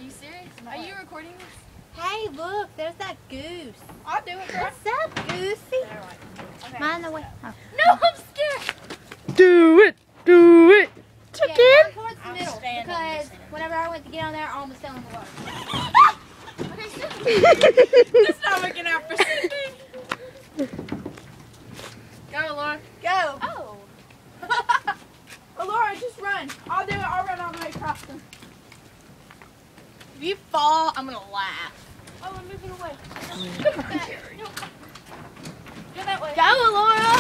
Are you serious? Are you recording this? Hey, look, there's that goose. I'll do it, girl. What's up, Goosey? Okay. Mind the way. Oh. No, I'm scared. Do it. Do it. Chicken. Yeah, come towards the middle, because whenever I went to get on there, I almost fell in the water. Okay, it's not looking out for Cindy. Go, Alora. Go. Oh. Alora, just run. I'll do it. I'll run all the way across them. If you fall, I'm going to laugh. Oh, I'm moving away. Go back. Go that way. Go, Alora.